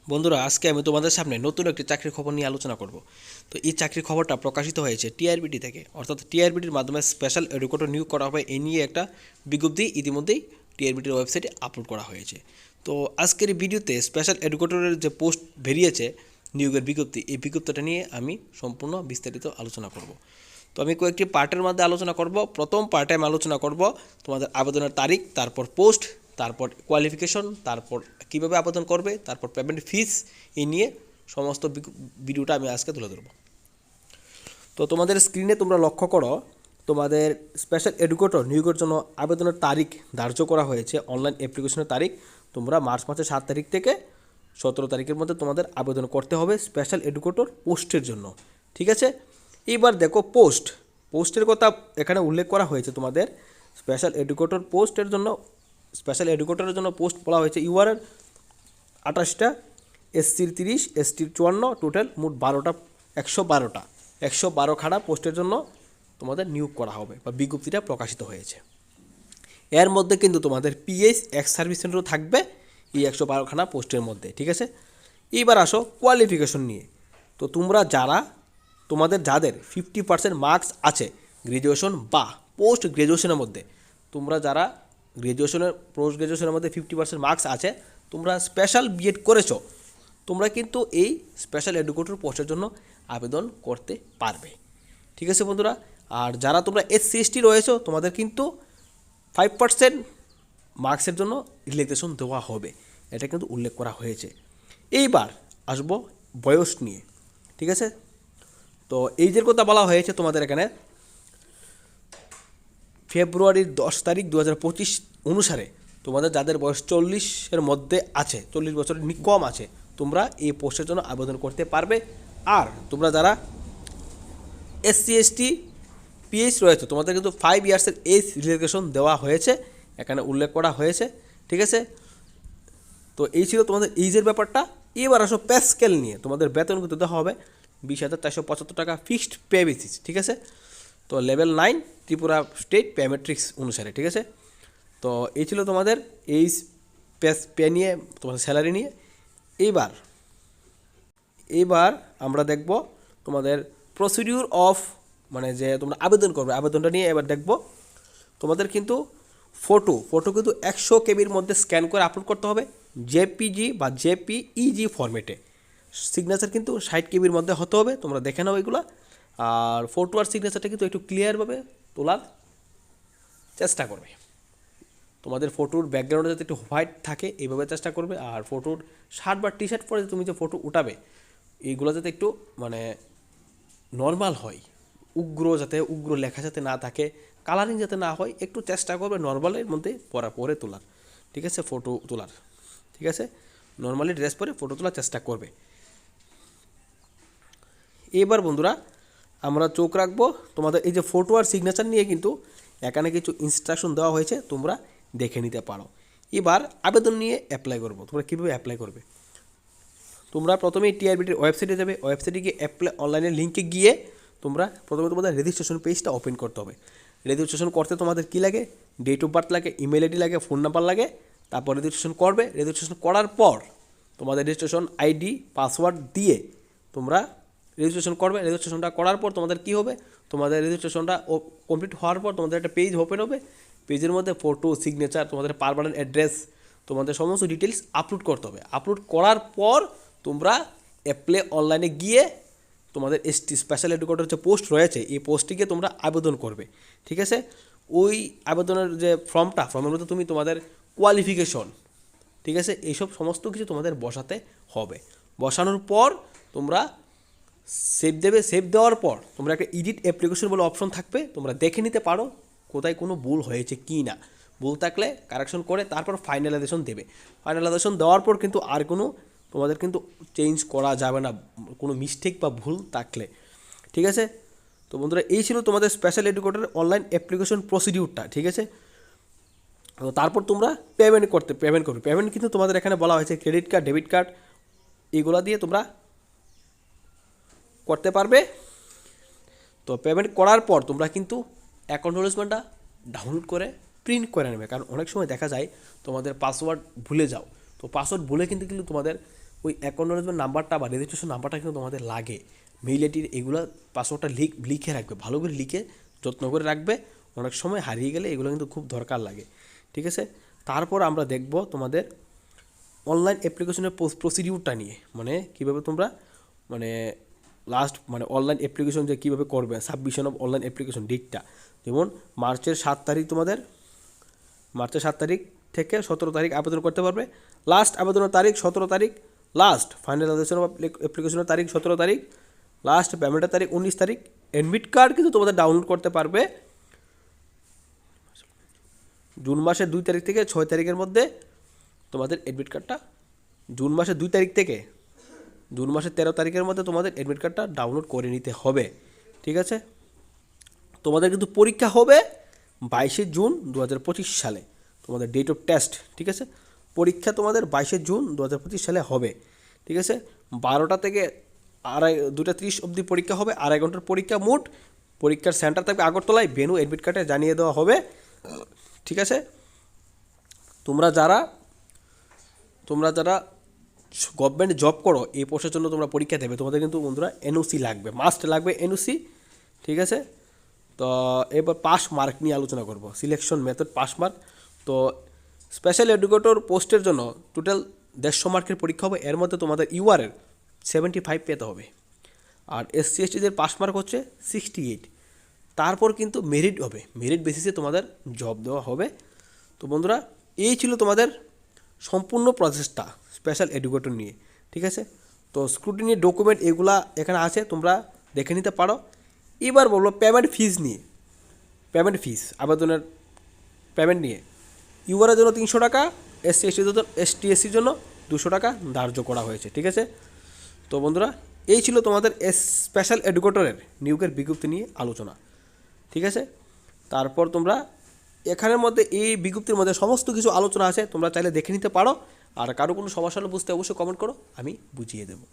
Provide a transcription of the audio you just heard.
বন্ধুরা, আজকে আমি তোমাদের সামনে নতুন একটি চাকরির খবর নিয়ে আলোচনা করব। তো এই চাকরির খবরটা প্রকাশিত হয়েছে টিআরবিটি থেকে, অর্থাৎ টিআরবিটির মাধ্যমে স্পেশাল এডুকেটর নিয়োগ করা হবে। এই নিয়ে একটা বিজ্ঞপ্তি ইতিমধ্যেই টিআরবিটির ওয়েবসাইটে আপলোড করা হয়েছে। তো আজকের এই ভিডিওতে স্পেশাল এডুকেটরের যে পোস্ট বেরিয়েছে নিয়োগের বিজ্ঞপ্তি, এই বিজ্ঞপ্তিটা নিয়ে আমি সম্পূর্ণ বিস্তারিত আলোচনা করব। তো আমি কয়েকটি পার্টের মধ্যে আলোচনা করব। প্রথম পার্টে আমি আলোচনা করব তোমাদের আবেদনের তারিখ, তারপর পোস্ট, তারপর কোয়ালিফিকেশন, তারপর কীভাবে আবেদন করবে, তারপর পেমেন্ট ফিস, এই নিয়ে সমস্ত ভিডিওটা আমি আজকে তুলে ধরব। তো তোমাদের স্ক্রিনে তোমরা লক্ষ্য করো, তোমাদের স্পেশাল এডুকেটর নিয়োগের জন্য আবেদনের তারিখ ধার্য করা হয়েছে। অনলাইন অ্যাপ্লিকেশনের তারিখ তোমরা মার্চ মাসের 7 তারিখ থেকে 17 তারিখের মধ্যে তোমাদের আবেদন করতে হবে স্পেশাল এডুকেটর পোস্টের জন্য। ঠিক আছে, এবার দেখো পোস্টের কথা এখানে উল্লেখ করা হয়েছে। তোমাদের স্পেশাল এডুকেটর পোস্টের জন্য, স্পেশাল এডুকেটরের জন্য পোস্ট বলা হয়েছে ইউআরের 28টা, এসসির 30, এসটির 54, টোটাল মোট 12টা, 112 খাড়া পোস্টের জন্য তোমাদের নিয়োগ করা হবে বা বিজ্ঞপ্তিটা প্রকাশিত হয়েছে। এর মধ্যে কিন্তু তোমাদের পিএইচ এক্স সার্ভিস সেন্টারও থাকবে এই 112খানা পোস্টের মধ্যে। ঠিক আছে, এইবার আসো কোয়ালিফিকেশন নিয়ে। তো তোমরা তোমাদের যাদের 50% মার্কস আছে গ্র্যাজুয়েশন বা পোস্ট গ্র্যাজুয়েশনের মধ্যে, তোমরা যারা পোস্ট গ্র্যাজুয়েশনের মধ্যে 50% মার্কস আছে, তোমরা স্পেশাল বিএড করেছো, তোমরা কিন্তু এই স্পেশাল এডুকেটর পোস্টের জন্য আবেদন করতে পারবে। ঠিক আছে বন্ধুরা, আর যারা তোমরা এসসি এসটি রয়েছো, তোমাদের কিন্তু 5% মার্কসের জন্য রিল্যাক্সেশন দেওয়া হবে, এটা কিন্তু উল্লেখ করা হয়েছে। এইবার আসবো বয়স নিয়ে। ঠিক আছে, তো এইজের কথা বলা হয়েছে তোমাদের এখানে ফেব্রুয়ারির 10 তারিখ 2025 অনুসারে তোমাদের যাদের বয়স 40-এর মধ্যে আছে, 40 বছরের কম আছে, তোমরা এই পোস্টের জন্য আবেদন করতে পারবে। আর তোমরা যারা এসসি এসটি পিএইচ রয়েছে, তোমাদের কিন্তু 5 ইয়ার্সের এজ রিল্যাক্সেশন দেওয়া হয়েছে, এখানে উল্লেখ করা হয়েছে। ঠিক আছে, তো এই ছিল তোমাদের এইজের ব্যাপারটা। এবার আসো পে স্কেল নিয়ে। তোমাদের বেতন কিন্তু দেওয়া হবে 20,475 টাকা ফিক্সড পে বেসিস। ঠিক আছে, তো level 9 Tripura state pay matrix অনুসারে। ঠিক আছে, তো এই ছিল তোমাদের এই পে নিয়ে, তোমাদের স্যালারি নিয়ে। এইবার আমরা দেখব তোমাদের প্রসিডিউর অফ, মানে যে তোমরা আবেদন করবে, আবেদনটা নিয়ে এবার দেখব। তোমাদের কিন্তু ফটো কিন্তু 100 কেবির মধ্যে স্ক্যান করে আপলোড করতে হবে, জেপিজি বা জেপিইজি ফরম্যাটে। সিগনেচার কিন্তু 60 কেবির মধ্যে হতে হবে, তোমরা দেখে নাও এগুলো। আর ফটো আর সিগনেচারটা কিন্তু একটু ক্লিয়ারভাবে তোলার চেষ্টা করবে। তোমাদের ফটোর ব্যাকগ্রাউন্ডে যাতে একটু হোয়াইট থাকে, এইভাবে চেষ্টা করবে। আর ফটোর শার্ট বা টি শার্ট পরে তুমি যে ফটো উঠাবে, এইগুলো যাতে একটু মানে নর্মাল হয়, উগ্র লেখা যাতে না থাকে, কালারিং যাতে না হয়, একটু চেষ্টা করবে নর্মালের মধ্যে পরে তোলার। ঠিক আছে, ফটো তোলার। ঠিক আছে, নর্মালি ড্রেস পরে ফটো তোলার চেষ্টা করবে। এবার বন্ধুরা আমরা চোখ রাখবো তোমাদের এই যে ফটো আর সিগনেচার নিয়ে, কিন্তু এখানে কিছু ইনস্ট্রাকশন দেওয়া হয়েছে, তোমরা দেখে নিতে পারো। এবার আবেদন নিয়ে অ্যাপ্লাই করবো। তোমরা কীভাবে অ্যাপ্লাই করবে? তোমরা প্রথমেই টিআরবিটির ওয়েবসাইটে যাবে, ওয়েবসাইটে গিয়ে অ্যাপ্লাই অনলাইনের লিঙ্কে গিয়ে তোমরা প্রথমে তোমাদের রেজিস্ট্রেশন পেজটা ওপেন করতে হবে। রেজিস্ট্রেশন করতে তোমাদের কী লাগে? ডেট অফ বার্থ লাগে, ইমেল আইডি লাগে, ফোন নাম্বার লাগে। তারপর রেজিস্ট্রেশন করবে। রেজিস্ট্রেশন করার পর তোমাদের রেজিস্ট্রেশন আইডি পাসওয়ার্ড দিয়ে তোমরা রেজিস্ট্রেশন করবে। রেজিস্ট্রেশনটা করার পর তোমাদের কী হবে? তোমাদের রেজিস্ট্রেশনটা কমপ্লিট হওয়ার পর তোমাদের একটা পেজ ওপেন হবে। পেজের মধ্যে ফটো, সিগনেচার, তোমাদের পার্মানেন্ট অ্যাড্রেস, তোমাদের সমস্ত ডিটেলস আপলোড করতে হবে। আপলোড করার পর তোমরা অ্যাপ্লাই অনলাইনে গিয়ে তোমাদের এসটি স্পেশাল এডুকেটর যে পোস্ট রয়েছে, এই পোস্টটিকে তোমরা আবেদন করবে। ঠিক আছে, ওই আবেদনের যে ফর্মের মধ্যে তুমি তোমাদের কোয়ালিফিকেশন, ঠিক আছে, এইসব সমস্ত কিছু তোমাদের বসাতে হবে। বসানোর পর তোমরা সেভ দেবে। সেভ দেওয়ার পর তোমরা একটা এডিট অ্যাপ্লিকেশন বলে অপশন থাকবে, তোমরা দেখে নিতে পারো কোথায় কোনো ভুল হয়েছে কি না। ভুল থাকলে কারেকশন করে তারপর ফাইনালাইজেশন দেবে। ফাইনালাইজেশন দেওয়ার পর কিন্তু আর কোনো তোমাদের কিন্তু চেঞ্জ করা যাবে না, কোনো মিস্টেক বা ভুল থাকলে। ঠিক আছে, তো বন্ধুরা এই ছিল তোমাদের স্পেশাল এডুকেটরের অনলাইন অ্যাপ্লিকেশন প্রসিডিউরটা। ঠিক আছে, তো তারপর তোমরা পেমেন্ট করবে। পেমেন্ট কিন্তু তোমাদের এখানে বলা হয়েছে ক্রেডিট কার্ড, ডেবিট কার্ড, এইগুলো দিয়ে তোমরা করতে পারবে। তো পেমেন্ট করার পর তোমরা কিন্তু অ্যাকনোলেজমেন্টটা ডাউনলোড করে প্রিন্ট করে নেবে, কারণ অনেক সময় দেখা যায় তোমাদের পাসওয়ার্ড ভুলে যাও। তো পাসওয়ার্ড ভুলে কিন্তু তোমাদের ওই অ্যাকনোলেজমেন্ট নাম্বারটা বা রেজিস্ট্রেশন নাম্বারটা কিন্তু তোমাদের লাগে। মেইল আইডির এগুলো পাসওয়ার্ডটা লিখে রাখবে, ভালো করে লিখে যত্ন করে রাখবে, অনেক সময় হারিয়ে গেলে এগুলো কিন্তু খুব দরকার লাগে, ঠিক আছে। তারপর আমরা দেখব তোমাদের অনলাইন অ্যাপ্লিকেশনের প্রসিডিউরটা নিয়ে, মানে কীভাবে তোমরা মানে লাস্ট মানে অনলাইন অ্যাপ্লিকেশন যে কীভাবে করবে, সাবমিশন অফ অনলাইন অ্যাপ্লিকেশন ডেটটা, যেমন মার্চের 7 তারিখ তোমাদের, মার্চের 7 তারিখ থেকে 17 তারিখ আবেদন করতে পারবে। লাস্ট আবেদনের তারিখ 17 তারিখ, লাস্ট ফাইনালাইজেশন অফ অ্যাপ্লিকেশনের তারিখ 17 তারিখ, লাস্ট পেমেন্টের তারিখ 19 তারিখ। অ্যাডমিট কার্ড কিন্তু তোমাদের ডাউনলোড করতে পারবে জুন মাসের 2 তারিখ থেকে 6 তারিখের মধ্যে। তোমাদের অ্যাডমিট কার্ডটা জুন মাসের 2 তারিখ থেকে জুন মাসের 13 তারিখের মধ্যে তোমাদের অ্যাডমিট কার্ডটা ডাউনলোড করে নিতে হবে, ঠিক আছে। তোমাদের কিন্তু পরীক্ষা হবে 22শে জুন 2025 সালে, তোমাদের ডেট অফ টেস্ট, ঠিক আছে। পরীক্ষা তোমাদের 22শে জুন 2025 সালে হবে, ঠিক আছে। 12টা থেকে 2:30 অবধি পরীক্ষা হবে, 2.5 ঘন্টার পরীক্ষা মোট। পরীক্ষার সেন্টার থাকবে আগরতলায়, ভেন্যু অ্যাডমিট কার্ডে জানিয়ে দেওয়া হবে, ঠিক আছে। তোমরা যারা গভর্নমেন্ট জব করো, এই পোস্টের জন্য তোমরা পরীক্ষা দেবে, তোমাদের কিন্তু বন্ধুরা এনওসি লাগবে, মাস্ট লাগবে এনওসি, ঠিক আছে। তো এবার পাস মার্ক নিয়ে আলোচনা করব, সিলেকশন মেথড পাস মার্ক। তো স্পেশাল এডুকেটর পোস্টের জন্য টোটাল 150 মার্কের পরীক্ষা হবে, এর মধ্যে তোমাদের ইউআরের 75 পেতে হবে, আর SC STদের পাস মার্ক হচ্ছে 68। তারপর কিন্তু মেরিট হবে, মেরিট বেসিসে তোমাদের জব দেওয়া হবে। তো বন্ধুরা এই ছিল তোমাদের সম্পূর্ণ প্রসেসটা স্পেশাল এডুকেটর নিয়ে, ঠিক আছে। তো স্ক্রুটিনি ডকুমেন্ট এগুলা এখানে আছে, তোমরা দেখে নিতে পারো। এবার বলবো পেমেন্ট ফিজ নিয়ে, পেমেন্ট ফিজ আবেদনের পেমেন্ট নিয়ে। ইউআরের জন্য 300 টাকা, STSCর জন্য 200 টাকা ধার্য করা হয়েছে, ঠিক আছে। তো বন্ধুরা এই ছিল তোমাদের স্পেশাল এডুকেটরের নিয়োগের বিজ্ঞপ্তি নিয়ে আলোচনা, ঠিক আছে। তারপর তোমরা এখানের মধ্যে এই বিজ্ঞপ্তির মধ্যে সমস্ত কিছু আলোচনা আছে, তোমরা চাইলে দেখে নিতে পারো। আর কারো কোনো সমস্যা হলে বুঝতে অবশ্যই কমেন্ট করো, আমি বুঝিয়ে দেবো।